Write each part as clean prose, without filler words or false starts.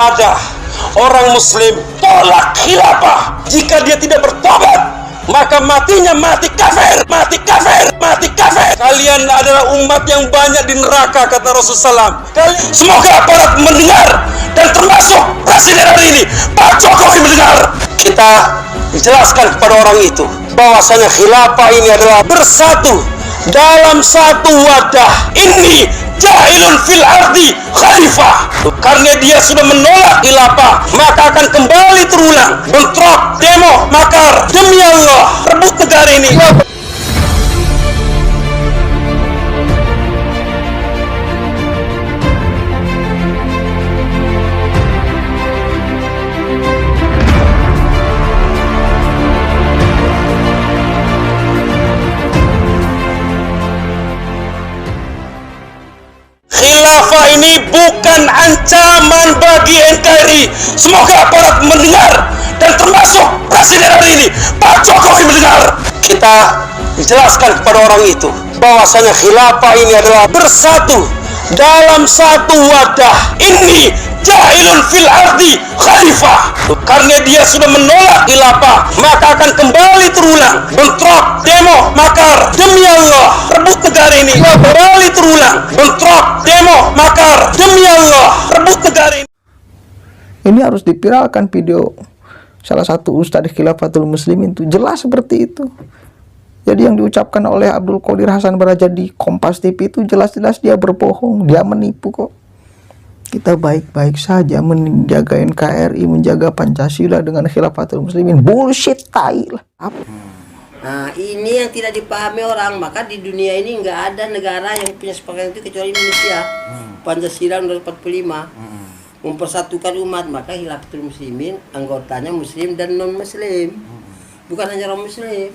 ada orang muslim tolak khilafah, jika dia tidak bertobat, maka matinya mati kafir, mati kafir, mati kafir. Kalian adalah umat yang banyak di neraka, kata Rasulullah SAW. Semoga para mendengar dan termasuk presiden hari ini, Pak Jokowi mendengar. Kita jelaskan kepada orang itu bahwasanya khilafah ini adalah bersatu dalam satu wadah. Ini jahilun fil ardi khalifah. Karena dia sudah menolak khilafah, maka akan kembali terulang bentrok, demo, makar. Demi Allah, rebut negara ini. Khilafah ini bukan ancaman bagi NKRI. Semoga para mendengar dan termasuk presiden hari ini, Pak Jokowi mendengar. Kita jelaskan kepada orang itu bahwasanya khilafah ini adalah bersatu dalam satu wadah. Ini jahilun fil ardi khalifah. Karena dia sudah menolak khilafah, maka akan kembali terulang bentrok, demo, makar. Demi Allah, rebut negara ini. Kembali terulang bentrok, demo, makar. Demi Allah, rebut negara ini. Ini harus dipiralkan video salah satu Ustadz Khilafatul Muslimin itu jelas seperti itu. Jadi yang diucapkan oleh Abdul Qadir Hasan Baraja di Kompas TV itu jelas-jelas dia berbohong, dia menipu kok. Kita baik-baik saja menjaga NKRI, menjaga Pancasila dengan Khilafatul Muslimin. Bullshit, tai lah. Nah, ini yang tidak dipahami orang. Maka di dunia ini nggak ada negara yang punya sepakatan itu kecuali Indonesia. Pancasila nomor 45 mempersatukan umat. Maka Khilafatul Muslimin anggotanya Muslim dan non-Muslim, bukan hanya orang Muslim.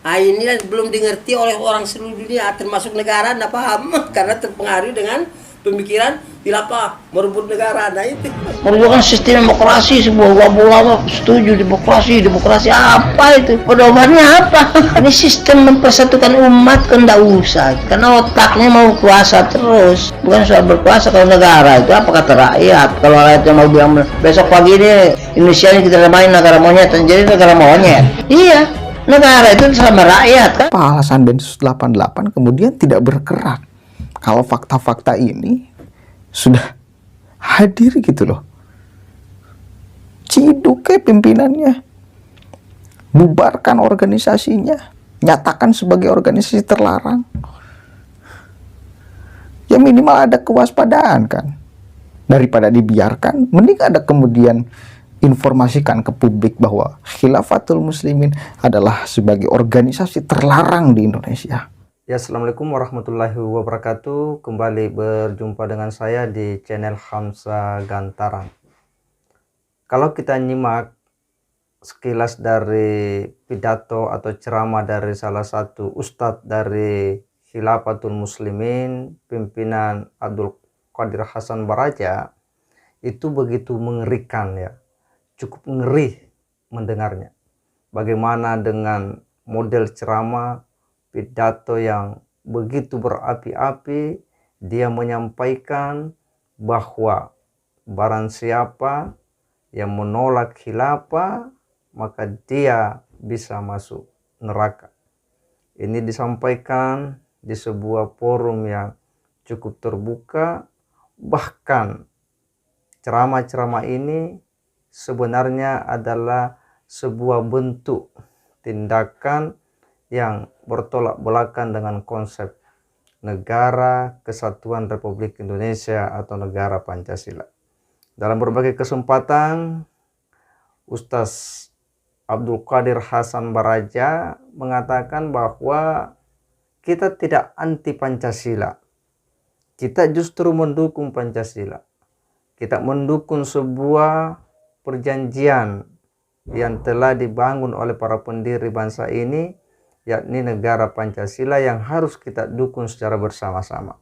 Nah, ini belum dimengerti oleh orang seluruh dunia, termasuk negara, nggak paham karena terpengaruh dengan pemikiran khilafah, merebut negara. Nah itu merupakan sistem demokrasi. Sebuah ulama setuju demokrasi apa itu? Pedomannya apa? Ini sistem mempersatukan umat kan enggak usah, karena otaknya mau kuasa terus, bukan soal berkuasa. Kalau negara itu apa kata rakyat? Kalau rakyatnya mau bilang besok pagi ini Indonesia ini kita namain negara monyet, jadi negara monyet. Iya, negara itu sama rakyat kan. Apa alasan Densus 88 kemudian tidak bergerak kalau fakta-fakta ini sudah hadir gitu loh? Ciduk pimpinannya, bubarkan organisasinya, nyatakan sebagai organisasi terlarang. Ya minimal ada kewaspadaan kan. Daripada dibiarkan, mending ada kemudian informasikan ke publik bahwa Khilafatul Muslimin adalah sebagai organisasi terlarang di Indonesia. Ya, assalamualaikum warahmatullahi wabarakatuh. Kembali berjumpa dengan saya di channel Hamzah Gantaran. Kalau kita nyimak sekilas dari pidato atau ceramah dari salah satu ustadz dari Khilafatul Muslimin, pimpinan Abdul Qadir Hasan Baraja, itu begitu mengerikan ya. Cukup ngeri mendengarnya. Bagaimana dengan model ceramah, pidato yang begitu berapi-api, dia menyampaikan bahwa barang siapa yang menolak khilafah, maka dia bisa masuk neraka. Ini disampaikan di sebuah forum yang cukup terbuka. Bahkan ceramah-ceramah ini sebenarnya adalah sebuah bentuk tindakan yang bertolak belakang dengan konsep negara kesatuan Republik Indonesia atau negara Pancasila. Dalam berbagai kesempatan, Ustaz Abdul Qadir Hasan Baraja mengatakan bahwa kita tidak anti Pancasila. Kita justru mendukung Pancasila. Kita mendukung sebuah perjanjian yang telah dibangun oleh para pendiri bangsa ini, yakni negara Pancasila yang harus kita dukung secara bersama-sama.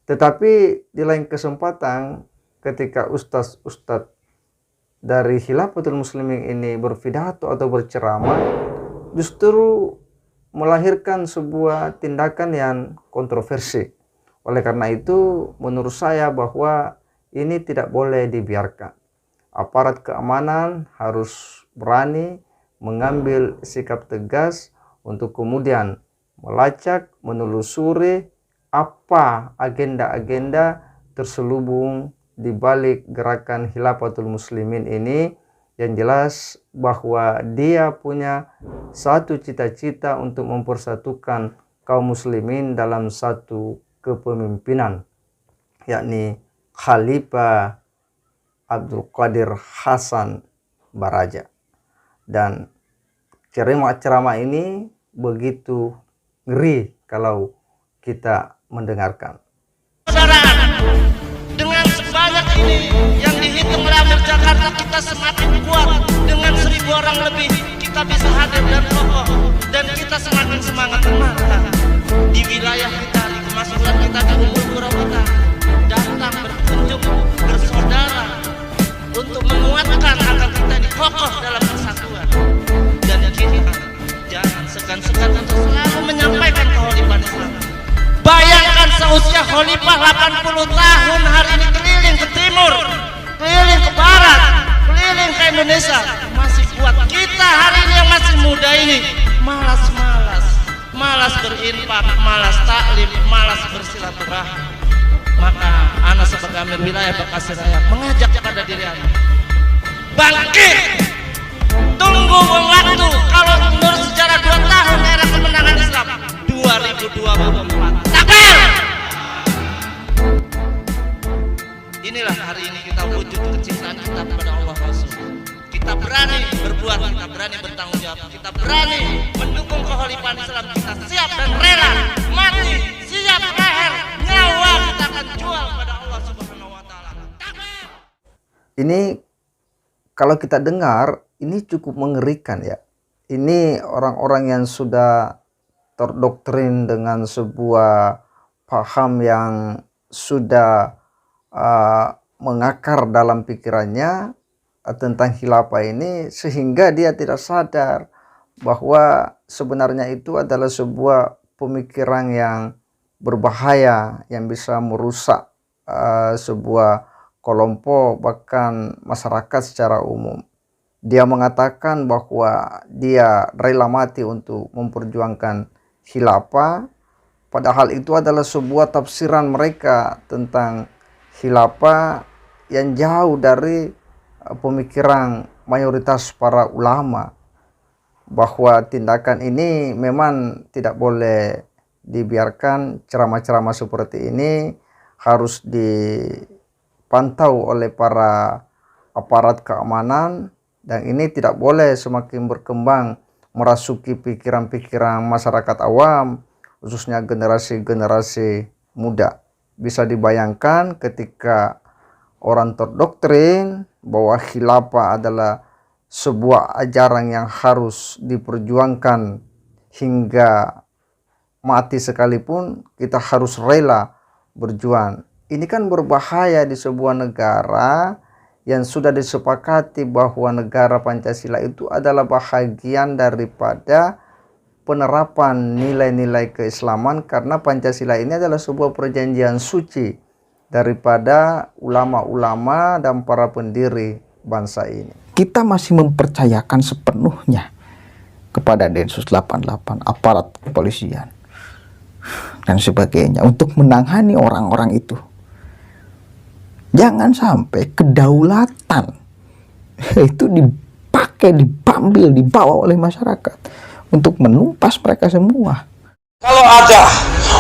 Tetapi di lain kesempatan, ketika ustadz-ustadz dari Khilafatul Muslimin ini berpidato atau berceramah, justru melahirkan sebuah tindakan yang kontroversi. Oleh karena itu, menurut saya bahwa ini tidak boleh dibiarkan. Aparat keamanan harus berani mengambil sikap tegas untuk kemudian melacak, menelusuri apa agenda-agenda terselubung di balik gerakan Khilafatul Muslimin ini, yang jelas bahwa dia punya satu cita-cita untuk mempersatukan kaum muslimin dalam satu kepemimpinan, yakni Khalifah Abdul Qadir Hasan Baraja. Dan ceramah ini begitu ngeri kalau kita mendengarkan. Dengan sebanyak ini yang dihitung Ramil Jakarta, kita semakin kuat. Dengan 1000 orang lebih kita bisa hadir dan kokoh, dan kita semakin semangat. Maka di wilayah kita, di kemasukan kita, di umur pura kita, datang berkunjung bersaudara untuk menguatkan agar kita ini kokoh dalam persatuan. Dan kita jangan segan-segan untuk selalu menyampaikan kekhalifahan Islam. Bayangkan seusia khalifah 80 tahun hari ini keliling ke timur, keliling ke barat, keliling ke Indonesia, masih kuat. Kita hari ini yang masih muda ini malas berinfak, malas taklim, malas bersilaturahmi. Maka anak sebagai amir wilayah Bekasi Raya mengajak kepada diri anak, bangkit, tunggu waktu. Kalau menurut sejarah 2 tahun era kemenangan Islam 2024. Takbir! Inilah hari ini kita wujud kecintaan kita kepada Allah Rasul. Kita berani berbuat, kita berani bertanggung jawab, kita berani mendukung kekhalifahan Islam. Kita siap dan rela mati, siap leher, nyawa kita akan jual pada Allah Subhanahu wa taala. Takbir! Ini kalau kita dengar, ini cukup mengerikan ya. Ini orang-orang yang sudah terdoktrin dengan sebuah paham yang sudah mengakar dalam pikirannya tentang khilafah ini, sehingga dia tidak sadar bahwa sebenarnya itu adalah sebuah pemikiran yang berbahaya yang bisa merusak sebuah kelompok bahkan masyarakat secara umum. Dia mengatakan bahwa dia rela mati untuk memperjuangkan khilafah, padahal itu adalah sebuah tafsiran mereka tentang khilafah yang jauh dari pemikiran mayoritas para ulama, bahwa tindakan ini memang tidak boleh dibiarkan. Ceramah-ceramah seperti ini harus dipantau oleh para aparat keamanan, dan ini tidak boleh semakin berkembang merasuki pikiran-pikiran masyarakat awam, khususnya generasi-generasi muda. Bisa dibayangkan ketika orang terdoktrin bahwa khilafah adalah sebuah ajaran yang harus diperjuangkan hingga mati sekalipun, kita harus rela berjuang. Ini kan berbahaya di sebuah negara yang sudah disepakati bahwa negara Pancasila itu adalah bahagian daripada penerapan nilai-nilai keislaman, karena Pancasila ini adalah sebuah perjanjian suci daripada ulama-ulama dan para pendiri bangsa ini. Kita masih mempercayakan sepenuhnya kepada Densus 88, aparat kepolisian dan sebagainya untuk menangani orang-orang itu. Jangan sampai kedaulatan itu dipakai, diambil, dibawa oleh masyarakat untuk menumpas mereka semua. Kalau ada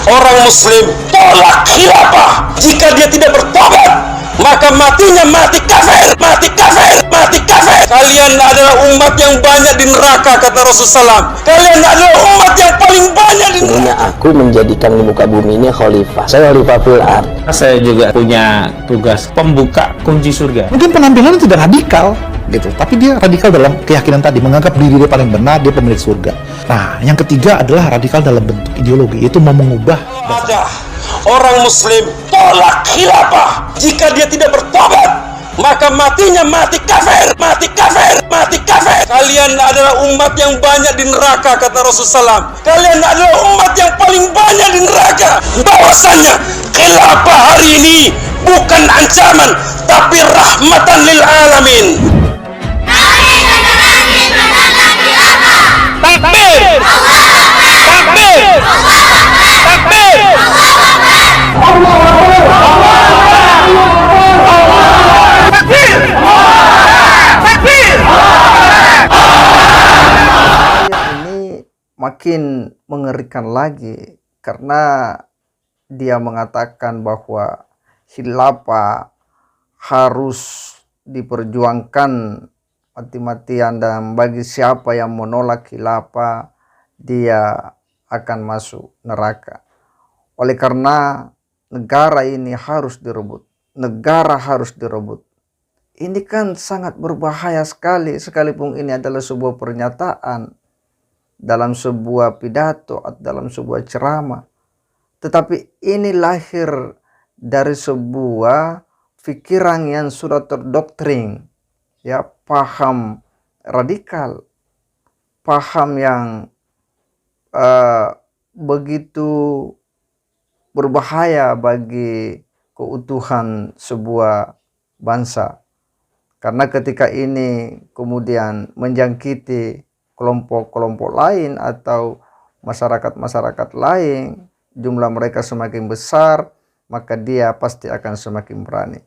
orang muslim tolak khilafah, jika dia tidak bertobat, maka matinya mati kafir, mati kafir, mati kafir. Kalian adalah umat yang banyak di neraka, kata Rasulullah SAW. Kalian adalah umat yang paling banyak di neraka. Aku menjadikan di muka bumi ini khalifah. Saya khalifah fil ard. Saya juga punya tugas pembuka kunci surga. Mungkin penampilannya tidak radikal gitu, tapi dia radikal dalam keyakinan tadi, menganggap diri dia paling benar, dia pemilik surga. Nah, yang ketiga adalah radikal dalam bentuk ideologi, itu mau mengubah. Kalau ada orang muslim tolak khilafah, jika dia tidak bertobat, maka matinya mati kafir, mati kafir, mati kafir. Kalian adalah umat yang banyak di neraka, kata Rasulullah SAW. Kalian adalah umat yang paling banyak di neraka. Bahwasannya khilafah hari ini bukan ancaman, tapi rahmatan lil alamin. Takbir! Takbir! Takbir! Ini makin mengerikan lagi karena dia mengatakan bahwa khilafah harus diperjuangkan mati-matian, dan bagi siapa yang menolak khilafah dia akan masuk neraka. Oleh karena negara ini harus direbut, negara harus direbut. Ini kan sangat berbahaya sekali, sekalipun ini adalah sebuah pernyataan dalam sebuah pidato atau dalam sebuah ceramah. Tetapi ini lahir dari sebuah pikiran yang sudah terdoktrin, ya, paham radikal, paham yang begitu berbahaya bagi keutuhan sebuah bangsa. Karena ketika ini kemudian menjangkiti kelompok-kelompok lain atau masyarakat-masyarakat lain, jumlah mereka semakin besar, maka dia pasti akan semakin berani.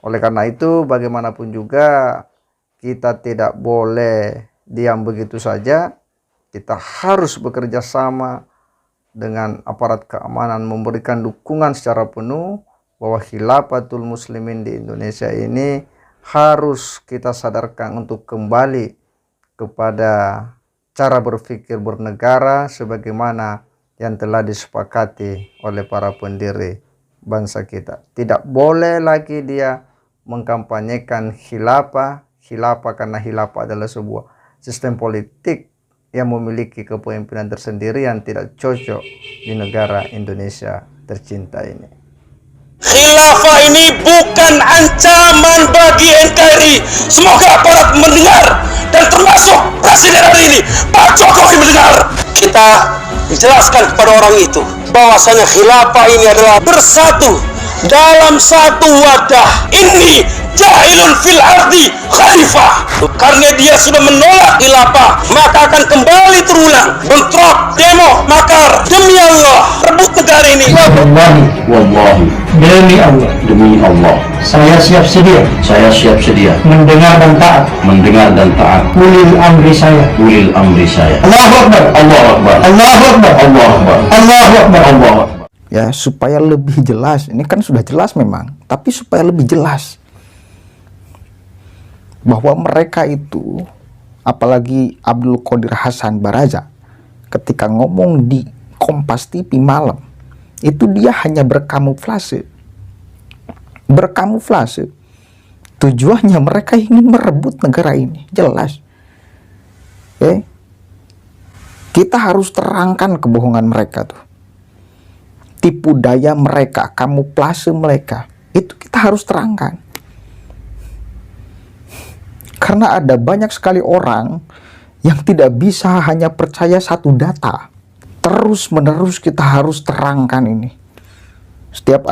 Oleh karena itu, bagaimanapun juga kita tidak boleh diam begitu saja. Kita harus bekerja sama dengan aparat keamanan, memberikan dukungan secara penuh bahwa khilafatul muslimin di Indonesia ini harus kita sadarkan untuk kembali kepada cara berpikir bernegara sebagaimana yang telah disepakati oleh para pendiri bangsa kita. Tidak boleh lagi dia mengkampanyekan khilafah karena khilafah adalah sebuah sistem politik yang memiliki kepemimpinan tersendiri yang tidak cocok di negara Indonesia tercinta ini. Khilafah ini bukan ancaman bagi NKRI. Semoga aparat mendengar, dan termasuk Presiden hari ini, Pak Jokowi, mendengar. Kita dijelaskan kepada orang itu bahwasanya khilafah ini adalah bersatu dalam satu wadah. Ini jahilun fil ardi khalifah. Karena dia sudah menolak khilafah, maka akan kembali terulang bentrok, demo, makar. Demi Allah, rebut negara ini. Wallahi, demi Allah, saya siap sedia mendengar dan taat ulil amri saya. Allahu Akbar, Allahu Akbar, Allahu Akbar, Allahu Akbar, Allahu Akbar, Allahu Akbar. Ya, supaya lebih jelas, ini kan sudah jelas memang, tapi supaya lebih jelas bahwa mereka itu, apalagi Abdul Qodir Hasan Baraza, ketika ngomong di Kompas TV malam, itu dia hanya berkamuflase. Tujuannya mereka ingin merebut negara ini, jelas. Kita harus terangkan kebohongan mereka tuh, tipu daya mereka, kamuflase mereka, itu kita harus terangkan. Karena ada banyak sekali orang yang tidak bisa hanya percaya satu data. Terus menerus kita harus terangkan ini. Setiap